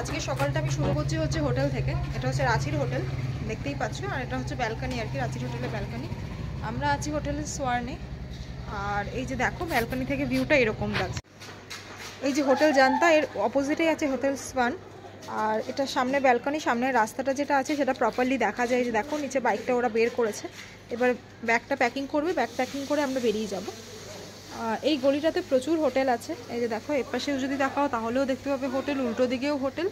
আজকে সকালটা আমি শুরু করছি হচ্ছে হোটেল থেকে। এটা হচ্ছে রাঁচির হোটেল, দেখতেই পাচ্ছ। আর এটা হচ্ছে ব্যালকনি আর কি, রাঁচির হোটেলের ব্যালকনি। আমরা আছি হোটেলের সোয়ার্নে। আর এই যে দেখো ব্যালকনি থেকে ভিউটা এরকম লাগছে। এই যে হোটেল জান্তা, এর অপোজিটেই আছে হোটেল সোয়ান। আর এটা সামনে ব্যালকনি, সামনে রাস্তাটা যেটা আছে সেটা প্রপারলি দেখা যায়। যে দেখো নিচে বাইকটা ওরা বের করেছে। এবার ব্যাগটা প্যাকিং করবে, ব্যাগ প্যাকিং করে আমরা বেরিয়ে যাব। এই গলিটাতে প্রচুর হোটেল আছে। এই যে দেখো এপাশেও যদি দেখাও তাহলেও দেখতে পাবে হোটেল, উল্টো দিকেও হোটেল।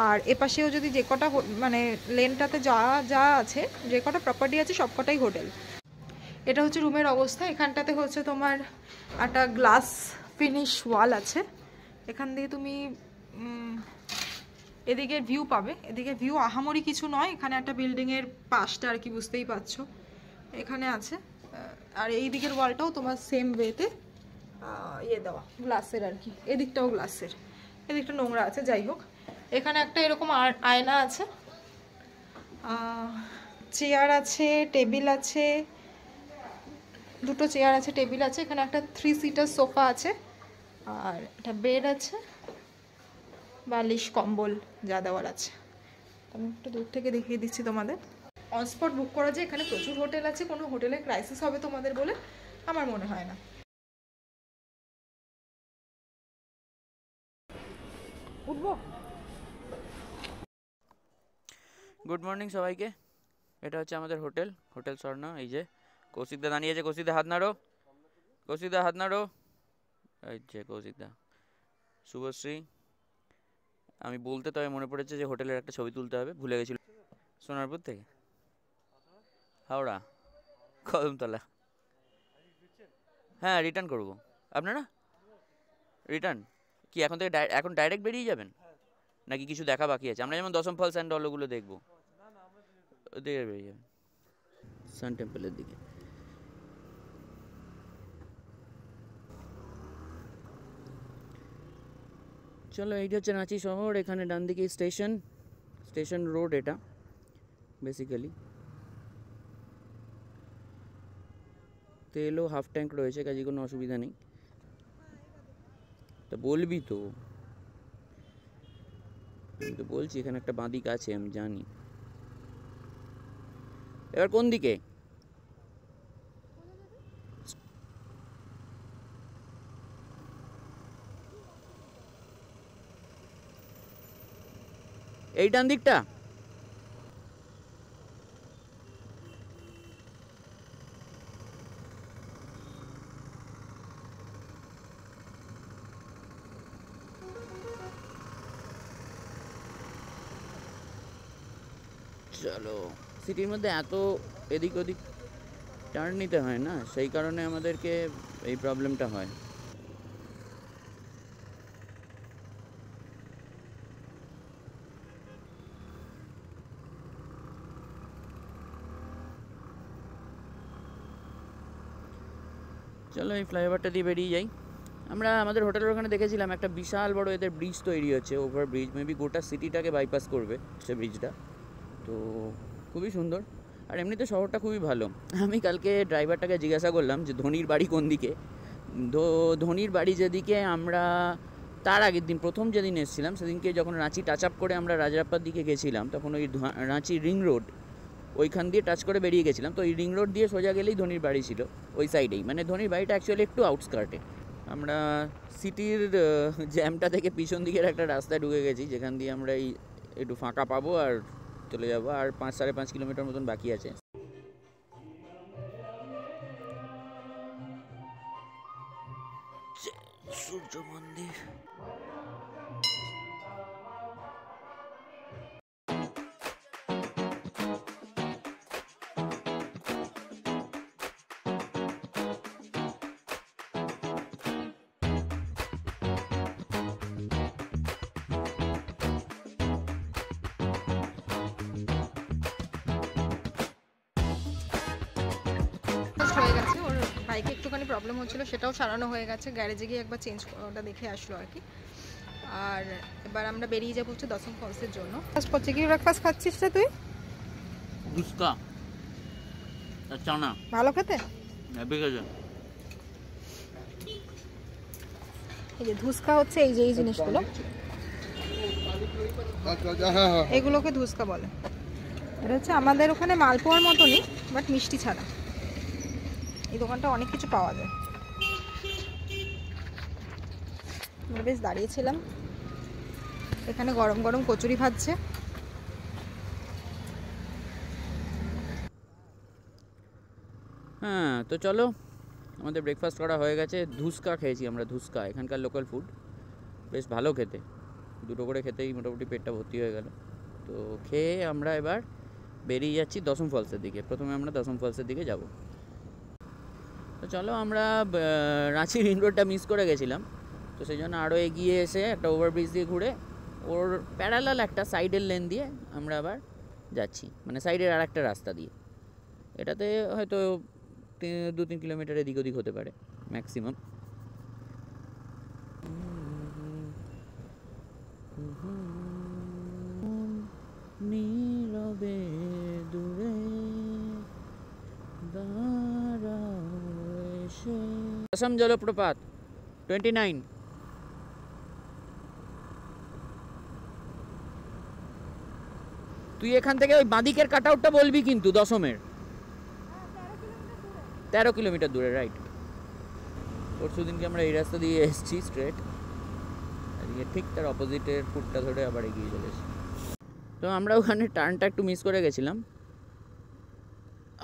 আর এপাশেও যদি যে কটা মানে লেনটাতে যা আছে, যে কটা প্রপার্টি আছে সব কটাই হোটেল। এটা হচ্ছে রুমের অবস্থা। এখানটাতে হচ্ছে তোমার একটা গ্লাস ফিনিশ ওয়াল আছে। এখান দিয়ে তুমি এদিকে ভিউ পাবে। এদিকে ভিউ আহামরি কিছু নয়, এখানে একটা বিল্ডিংয়ের পাশটা আর কি, বুঝতেই পারছো এখানে আছে। আর এই দিকের ওয়ালটাও তোমার সেম ওয়েতে ইয়ে দেওয়া, গ্লাসের আর কি। এদিকটাও গ্লাসের, এদিকটা নোংরা আছে। যাই হোক, এখানে একটা এরকম আয়না আছে, চেয়ার আছে, টেবিল আছে, দুটো চেয়ার আছে, টেবিল আছে। এখানে একটা 3 সিটার সোফা আছে, আর একটা বেড আছে, বালিশ কম্বল যা দেওয়ার আছে। আমি একটু দূর থেকে দেখিয়ে দিচ্ছি তোমাদের। অন স্পট বুক করা যায়। এখানে প্রচুর হোটেল আছে, কোনো হোটেলে ক্রাইসিস হবে তোমাদের বলে আমার মনে হয় না। উঠবো। গুড মর্নিং সবাইকে। এটা হচ্ছে আমাদের হোটেল, হোটেল স্বর্ণ। এই যে কৌশিকদা দাঁড়িয়ে আছে, কৌশিকদা হাত নাড়ো, কৌশিকদা হাত নাড়ো। এই যে কৌশিকদা, শুভশ্রী। আমি বলতে তবে মনে পড়েছে যে হোটেলের একটা ছবি তুলতে হবে, ভুলে গেছিল। সোনারপুর থেকে হাওড়া কদমতলা। হ্যাঁ, রিটার্ন করবো। আপনারা রিটার্ন কি এখন থেকে এখন ডাইরেক্ট বেরিয়ে যাবেন, নাকি কিছু দেখা বাকি আছে? আমরা যেমন দশম ফলস অ্যান্ড ওগুলো দেখবো, ওদিকে বেরিয়ে যাবেন সান টেম্পলের দিকে। চলো, এইটা হচ্ছে রাঁচি শহর। এখানে ডান দিকে স্টেশন রোড। এটা বেসিক্যালি তেলও হাফ ট্যাঙ্ক রয়েছে, কাজে কোনো অসুবিধা নেই। তা বলবি তো, আমি তো বলছি এখানে একটা বাঁদিক আছে, আমি জানি। এবার কোন দিকে? এই ডান দিকটা। চলো, সিটির মধ্যে এত এদিক ওদিক টার্ন নিতে হয় না, সেই কারণে আমাদেরকে এই প্রবলেমটা হয়। চলো, এই ফ্লাইওভারটা দিয়ে বেরিয়ে যাই। আমরা আমাদের হোটেলের ওখানে দেখেছিলাম একটা বিশাল বড় এদের ব্রিজ তৈরি হচ্ছে, ওভার ব্রিজ। মেবি গোটা সিটিটাকে বাইপাস করবে সে ব্রিজটা। তো খুবই সুন্দর। আর এমনিতে শহরটা খুবই ভালো। আমি কালকে ড্রাইভারটাকে জিজ্ঞাসা করলাম যে ধোনির বাড়ি কোন দিকে। ধোনির বাড়ি যেদিকে, আমরা তার আগের দিন প্রথম যেদিন এসেছিলাম সেদিনকে যখন রাঁচি টাচ আপ করে আমরা রাজরাপ্পার দিকে গেছিলাম, তখন ওই রাঁচি রিং রোড ওইখান দিয়ে টাচ করে বেরিয়ে গেছিলাম। তো ওই রিং রোড দিয়ে সোজা গেলেই ধোনির বাড়ি ছিল, ওই সাইডেই। মানে ধোনির বাড়িটা অ্যাকচুয়ালি একটু আউটস্কার্টে। আমরা সিটির জ্যামটা থেকে পিছন দিকের একটা রাস্তায় ঢুকে গেছি, যেখান দিয়ে আমরা এই একটু ফাঁকা পাবো আর চলে যাবো। আর 5-5.5 কিলোমিটার মতন বাকি আছে। সূর্য মন্দির। হয়ে গেছে, ওর বাইকে একটুখানি প্রবলেম হচ্ছিল, সেটাও সারানো হয়ে গেছে। গ্যারেজে গিয়ে একবার চেঞ্জ ওটা দেখে আসলো আর কি। আর এবার আমরা বেরিয়ে যাবো হচ্ছে দশম ফলসের জন্য। করছি কি ব্রেকফাস্ট খাচ্ছিস রে তুই? ফুচকা আর চানা ভালো খেতে। এই যে ধুসকা হচ্ছে এই যে এই জিনিসগুলো, এগুলোকে ধুসকা বলে। এটা হচ্ছে আমাদের ওখানে মালপোয়ার মতনই, বাট মিষ্টি ছাড়া। এই দোকানটা অনেক কিছু পাওয়া যায়। আমরা বেশ দাঁড়িয়েছিলাম, এখানে গরম গরম কচুরি ভাজছে। হ্যাঁ, তো চলো, আমাদের ব্রেকফাস্ট করা হয়ে গেছে। ধুসকা খেয়েছি আমরা, ধুসকা এখানকার লোকাল ফুড, বেশ ভালো খেতে। দুটো করে খেতেই মোটামুটি পেটটা ভর্তি হয়ে গেল। তো খেয়ে আমরা এবার বেরিয়ে যাচ্ছি দশম ফলসের দিকে। প্রথমে আমরা দশম ফলসের দিকে যাব। তো চলো, আমরা রাঁচি রিং রোডটা মিস করে গেছিলাম, তো সেই জন্য আরও এগিয়ে এসে একটা ওভারব্রিজ দিয়ে ঘুরে ওর প্যারালাল একটা সাইডের লেন দিয়ে আমরা আবার যাচ্ছি, মানে সাইডের আর একটা রাস্তা দিয়ে। এটাতে হয়তো 2-3 কিলোমিটার এদিক ওদিক হতে পারে ম্যাক্সিমাম। নীরবে দূরে असम জলপ্রপাত 29। তুই এখান থেকে ওই বাঁদিকের কাট আউটটা বলবি কিন্তু দশমের 13 কিলোমিটার দূরে, রাইট। পরশু দিনকে আমরা এই রাস্তা দিয়ে এসেছি স্ট্রেট, আজকে ঠিক তার অপোজিটের ফুটটা ধরে আবার এগিয়ে চলে এসেছি। তো আমরা ওখানে টার্নটা একটু মিস করে গেছিলাম,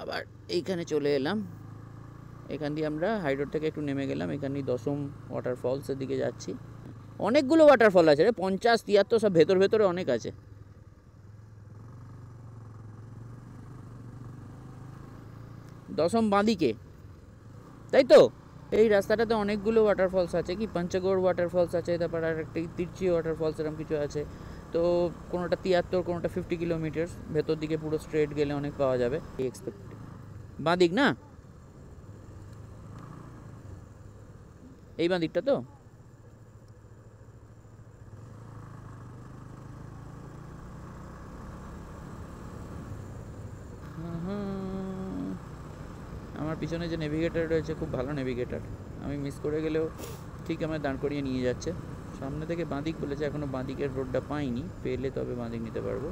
আবার এইখানে চলে এলাম। এখান দিয়ে আমরা হাই রোড থেকে একটু নেমে গেলাম, এখানে দশম ওয়াটারফলসের দিকে যাচ্ছি। অনেকগুলো ওয়াটারফল আছে রে, 50-73 সব ভেতর ভেতরে অনেক আছে। দশম বাঁদিকে, তাই তো? এই রাস্তাটাতে অনেকগুলো ওয়াটারফলস আছে, কি পঞ্চগড় ওয়াটারফলস আছে, তারপর আর একটা তিরচি ওয়াটারফলস এরকম কিছু আছে। তো কোনোটা 73, কোনোটা 50 কিলোমিটার ভেতর দিকে, পুরো স্ট্রেট গেলে অনেক পাওয়া যাবে। এই এক্সপেক্ট বাঁদিক না, এই বাঁদিকটা তো। আমার পিছনে যে নেভিগেটর রয়েছে খুব ভালো নেভিগেটর, আমি মিস করে গেলেও ঠিক আমার দাঁড় করিয়ে নিয়ে যাচ্ছে। সামনে থেকে বাঁদিক বলেছে, এখনও বাঁদিকের রোডটা পাইনি, পেলে তবে বাঁদিক নিতে পারবো।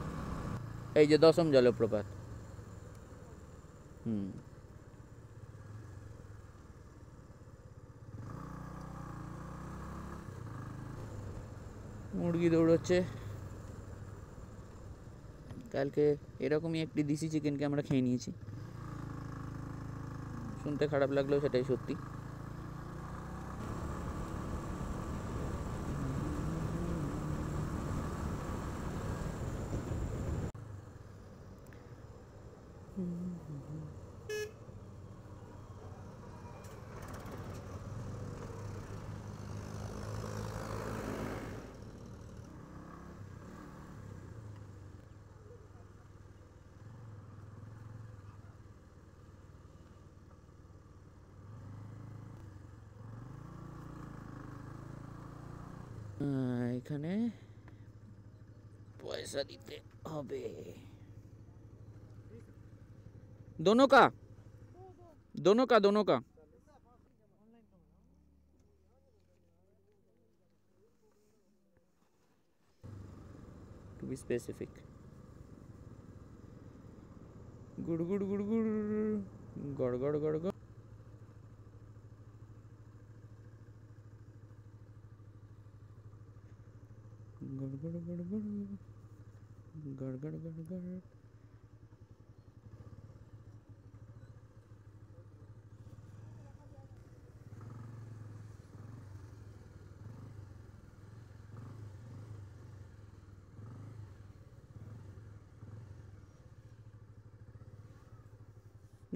এই যে দশম জলপ্রপাত। মুরগি দৌড়চ্ছে। কালকে এরকমই একটি দেশি চিকেনকে আমরা খেয়ে নিয়েছি, শুনতে খারাপ লাগলেও সেটাই সত্যি। এখানে পয়সা দিতে হবে। दोनों का to be specific। गुड़ गुड़ गुड़ गुड़ गड़ गड़ गड़ गड़। गड़ गड़ गड़ गड़ गड़ गड़ गड़ गड़।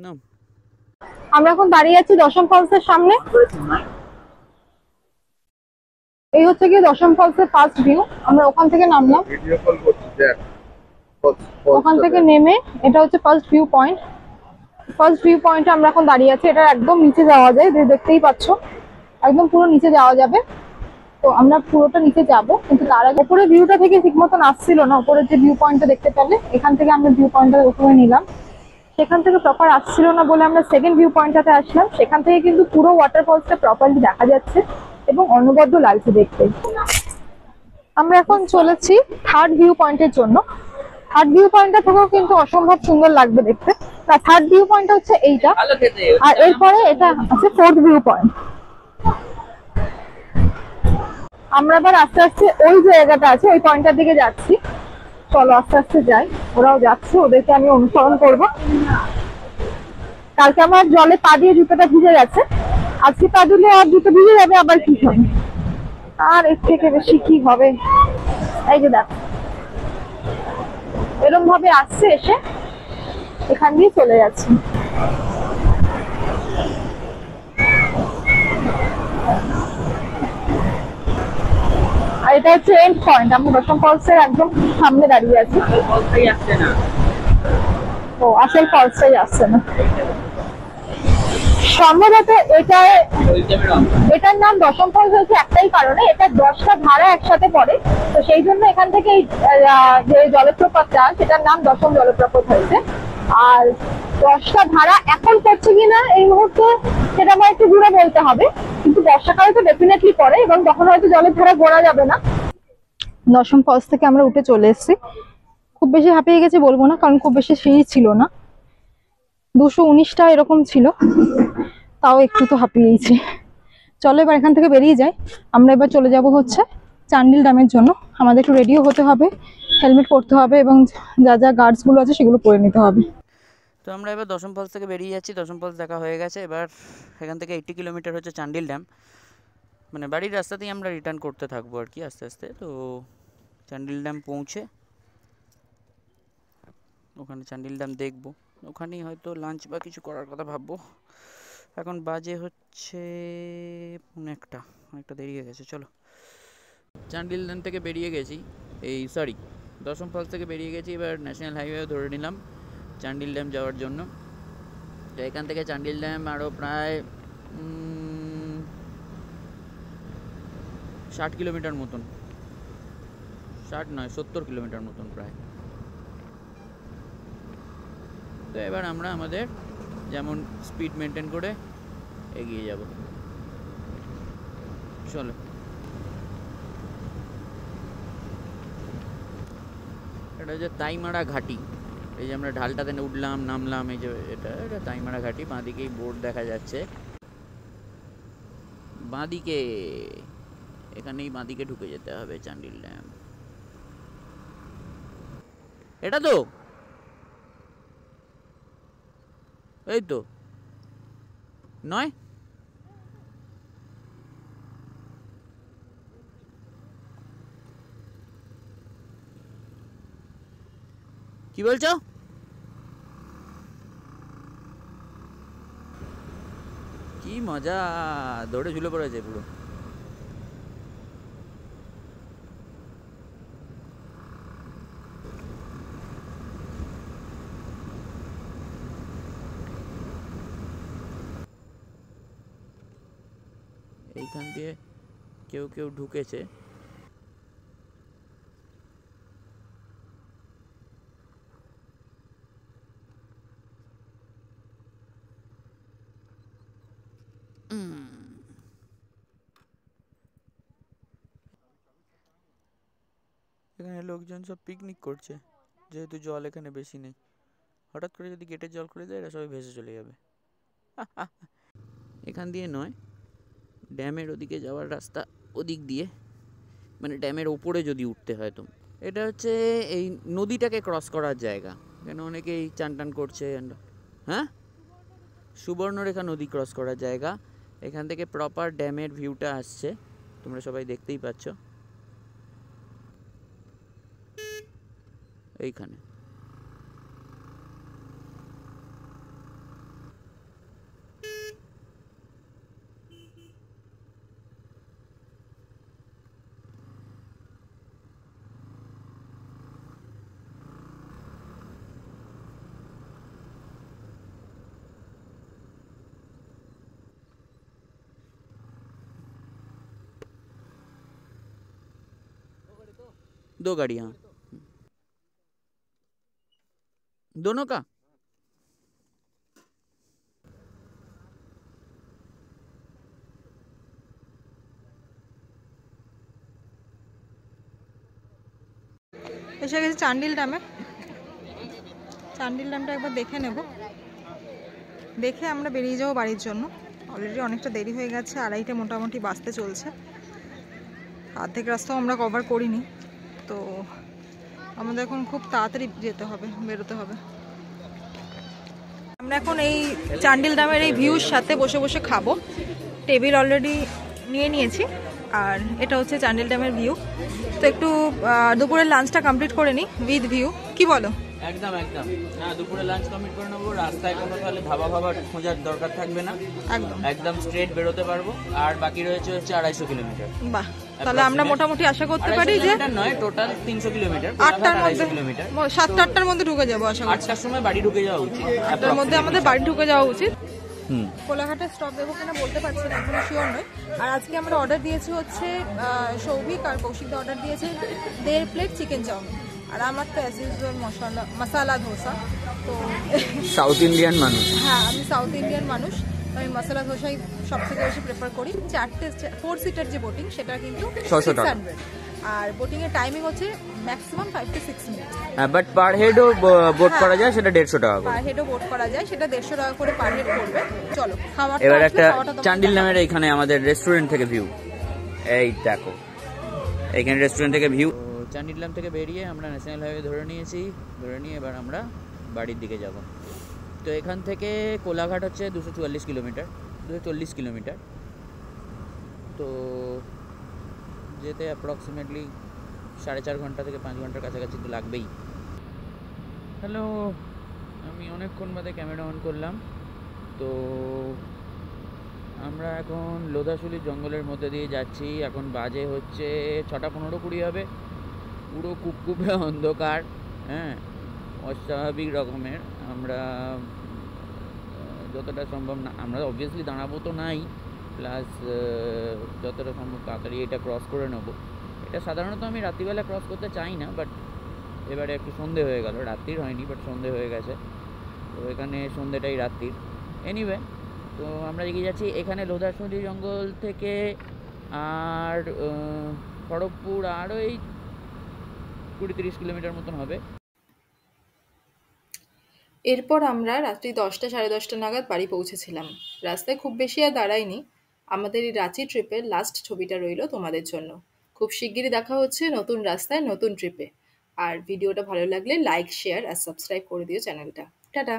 না, আমরা এখন দাঁড়িয়ে আছি দশম ফলসের সামনে। এই হচ্ছে কি দশম ফলসের ফার্স্ট ভিউ। আমরা ওখান থেকে নামলাম, ওখান থেকে নেমে এটা হচ্ছে first view point. First view পয়েন্টে আমরা এখন দাঁড়িয়ে আছি। এটা একদম নিচে যাওয়া যায়, দেখতেই পাচ্ছ, একদম পুরো নিচে যাওয়া যাবে। তো আমরা পুরোটা নিচে যাব, কিন্তু তার আগে উপরে ভিউটা থেকে ঠিক মতন আসছিল না। উপরের যে ভিউ পয়েন্টটা দেখতে পেলে, এখান থেকে আমরা ভিউ পয়েন্টটা উপরে নিলাম, সেখান থেকে প্রপার আসছিল না বলে আমরা সেকেন্ড ভিউ পয়েন্টটাতে আসলাম। সেখান থেকে কিন্তু পুরো ওয়াটারফলসটা প্রপারলি দেখা যাচ্ছে এবং অনবদ্য লাগছে দেখতে। আমরা এখন চলেছি থার্ড ভিউ পয়েন্টের জন্য। থার্ড ভিউ পয়েন্টটা থেকেও কিন্তু অসম্ভব সুন্দর লাগবে দেখতে। থার্ড ভিউ পয়েন্টটা হচ্ছে এইটা, আর এরপরে এটা আছে ফোর্থ ভিউ পয়েন্ট। আমরা এবার আস্তে আস্তে ওই জায়গাটা আছে ওই পয়েন্টটার দিকে যাচ্ছি। চলো আস্তে আস্তে যাই, ওরাও যাচ্ছে, ওদেরকে আমি অনুসরণ করব। কালকে আমার জলে পা দিয়ে জুতোটা ভিজে গেছে, আজকে পা দিলে আর জুতো ভিজে যাবে, আবার কি হবে, আর এর থেকে বেশি কি হবে। এই যে দেখ এরকম ভাবে আসছে, এসে এখান দিয়ে চলে যাচ্ছে। আর এটা হচ্ছে এন্ড পয়েন্ট, আমরা দশম ফলসের একদম সামনে দাঁড়িয়ে আছি। ও আসল ফলসটাই আসছে না সম্ভবত। এটার নাম দশম ফলস হয়েছে একটাই কারণে, এটা 10টা ধারা একসাথে পড়ে, তো সেই জন্য এখান থেকে যে জলপ্রপাতটা সেটার নাম দশম জলপ্রপাত হয়েছে। আর 10টা ধারা এখন পড়ছে কিনা এই মুহূর্তে সেটা আমার একটু দূরে বলতে হবে, কিন্তু বর্ষাকালে তো ডেফিনেটলি পড়ে এবং তখন হয়তো জলের ধারা গোনা যাবে না। দশম ফলস থেকে আমরা উঠে চলে এসেছি। খুব বেশি হাঁপিয়ে গেছি বলবো না, কারণ খুব বেশি সিঁড়ি ছিল না, 219টা এরকম ছিল, তাও একটু তো হাঁপিয়েছি। চলো এবার এখান থেকে বেরিয়ে যাই। আমরা এবার চলে যাব হচ্ছে চান্ডিল ড্যামের জন্য। আমাদের একটু রেডিও হতে হবে, হেলমেট পরতে হবে এবং যা যা গার্ডসগুলো আছে সেগুলো পরে নিতে হবে। তো আমরা এবার দশম ফলস থেকে বেরিয়ে যাচ্ছি। দশম ফলস দেখা হয়ে গেছে। এবার এখান থেকে 80 কিলোমিটার হচ্ছে চান্ডিল ড্যাম, মানে বাড়ির রাস্তাতেই আমরা রিটার্ন করতে থাকবো আর কি আস্তে আস্তে। তো চান্ডিল ড্যাম পৌঁছে ওখানে চান্ডিল ড্যাম দেখবো, ওখানেই হয়তো লাঞ্চ বা কিছু করার কথা ভাববো। এখন বাজে হচ্ছে অনেকটা দেরি হয়ে গেছে। চলো, চান্ডিল ড্যাম থেকে বেরিয়ে গেছি, দশম ফলস থেকে বেরিয়ে গেছি। এবার ন্যাশনাল হাইওয়ে ধরে নিলাম চান্ডিল ড্যাম যাওয়ার জন্য। তো এখান থেকে চান্ডিল ড্যাম আরও প্রায় 60 কিলোমিটার মতন, 60 নয় 70 কিলোমিটার মতন প্রায়। তো এবার আমরা আমাদের যেমন স্পিড মেনটেন করে এগিয়ে যাব। চলো, এটা হচ্ছে তাইমারা ঘাটি। এই যে আমরা ঢালটাতে উঠলাম নামলাম, এই যে এটা তাইমারা ঘাটি। বাঁদিকেই বোর্ড দেখা যাচ্ছে, বাঁদিকে, এখানেই বাঁদিকে ঢুকে যেতে হবে চান্ডিল ড্যাম। এটা তো এই তো নয়, কি বলছো? কি মজা, দৌড়ে ঝুলে পড়েছে পুরো। এইখান দিয়ে কেউ কেউ ঢুকেছে। এখানে লোকজন সব পিকনিক করছে, যেহেতু জল এখানে বেশি নেই। হঠাৎ করে যদি গেটের জল খুলে দেয় এরা সবাই ভেসে চলে যাবে। এখান দিয়ে নয়, ড্যামের ওদিকে যাওয়ার রাস্তা ওদিক দিয়ে, মানে ড্যামের ওপরে যদি উঠতে হয়। তো এটা হচ্ছে এই নদীটাকে ক্রস করার জায়গা, এখানে অনেকেই চান টান করছে। হ্যাঁ, সুবর্ণরেখা নদী ক্রস করার জায়গা। এখান থেকে প্রপার ড্যামের ভিউটা আসছে, তোমরা সবাই দেখতেই পাচ্ছ এইখানে। दो गाड़ी, हाँ, दोनों का। এসে গেছি চান্ডিল ড্যামে। চান্ডিল ড্যামটা একবার দেখে নেব, দেখে আমরা বেরিয়ে যাবো বাড়ির জন্য। অলরেডি অনেকটা দেরি হয়ে গেছে, 2:30 মোটামুটি বাসতে চলছে। অর্ধেক রাস্তাও আমরা কভার করিনি, তো আমাদের এখন খুব তাড়াতাড়ি যেতে হবে, বেরোতে হবে। আমরা এখন এই চান্ডিল ড্যামের এই ভিউর সাথে বসে বসে খাবো। টেবিল অলরেডি নিয়ে নিয়েছি, আর এটা হচ্ছে চান্ডিল ড্যামের ভিউ। তো একটু দুপুরের লাঞ্চটা কমপ্লিট করে নিই উইথ ভিউ, কি বলো? একদম একদম। না, দুপুরে লাঞ্চ কমপ্লিট করে নেবো, রাস্তায় কোনো তাহলে ধাবা ফাবা খোঁজার দরকার থাকবে না, একদম একদম স্ট্রেট বেরোতে পারবো। আর বাকি রয়েছে হচ্ছে 250 কিলোমিটার। বাহ, তাহলে আমরা মোটামুটি আশা করতে পারি যে নয়, টোটাল 300 কিলোমিটার, 8টার মধ্যে, কিলোমিটার 7টা 8টার মধ্যে ঢুকে যাবো আশা করছি। 8টার সময় বাড়ি ঢুকে যাওয়া উচিত, 8টার মধ্যে আমাদের বাড়ি ঢুকে যাওয়া উচিত। হুম। কোলাঘাটে স্টপ দেবো কিনা বলতে পারছি না, এখনো শিওর নয়। আর আজকে আমরা অর্ডার দিয়েছি হচ্ছে সৌভিক আর কৌশিকদা অর্ডার দিয়েছে 1.5 প্লেট চিকেন চাউমিন, আর আমার তো অ্যাজ ইউজুয়াল মশালা ধোসা। তো সাউথ ইন্ডিয়ান মানুষ। হ্যাঁ, আমি সাউথ ইন্ডিয়ান মানুষ, আমি মশালা ধোসাই সব থেকে বেশি প্রেফার করি। 4 সিটার যে বোটিং সেটা কিন্তু 600, আর বোটিং এর টাইমিং হচ্ছে ম্যাক্সিমাম 5 to 6 মিনিট। হ্যাঁ, বাট পার হেডও বোট করা যায়, সেটা 150 টাকা করে। পার হেডও বোট করা যায়, সেটা 150 টাকা করে পার হেড পড়বে। চলো খাওয়াটা, এবার একটা চান্ডিল নামের এখানে আমাদের রেস্টুরেন্ট থেকে ভিউ, এই দেখো এইখানে রেস্টুরেন্ট থেকে ভিউ। চান্ডিল নাম থেকে বেরিয়ে আমরা ন্যাশনাল হাইওয়ে ধরে নিয়ে এবার আমরা বাড়ির দিকে যাব। তো এখান থেকে কোলাঘাট হচ্ছে 240 কিলোমিটার, 240 কিলোমিটার। তো যেতে অ্যাপ্রক্সিমেটলি 4.5 ঘন্টা থেকে 5 ঘন্টার কাছাকাছি তো লাগবেই। হ্যালো, আমি অনেকক্ষণ বাদে ক্যামেরা অন করলাম। তো আমরা এখন লোধাশুলি জঙ্গলের মধ্যে দিয়ে যাচ্ছি। এখন বাজে হচ্ছে 6:15-20 হবে। পুরো কুপকুপে অন্ধকার, হ্যাঁ, অস্বাভাবিক রকমের। আমরা যতটা সম্ভব না, আমরা অবভিয়াসলি দাঁড়াবো তো নাই, প্লাস যতটা সম্ভব তাড়াতাড়ি এটা ক্রস করে নেবো। এটা সাধারণত আমি রাত্রিবেলা ক্রস করতে চাই না, বাট এবারে একটু সন্ধে হয়ে গেল, রাত্রির হয়নি বাট সন্ধে হয়ে গেছে। তো এখানে সন্ধেটাই রাত্রির। এনিওয়ে, তো আমরা এগিয়ে যাচ্ছি। এখানে লোধাশুলি জঙ্গল থেকে আর খড়গপুর আরও এই 20-30 কিলোমিটার মতন হবে। এরপর আমরা রাত্রি 10টা 10:30 নাগাদ বাড়ি পৌঁছেছিলাম। রাস্তায় খুব বেশি আর দাঁড়াইনি। আমাদের এই রাঁচি ট্রিপের লাস্ট ছবিটা রইল তোমাদের জন্য। খুব শিগগিরই দেখা হচ্ছে নতুন রাস্তায় নতুন ট্রিপে। আর ভিডিওটা ভালো লাগলে লাইক, শেয়ার আর সাবস্ক্রাইব করে দিও চ্যানেলটা। টাটা।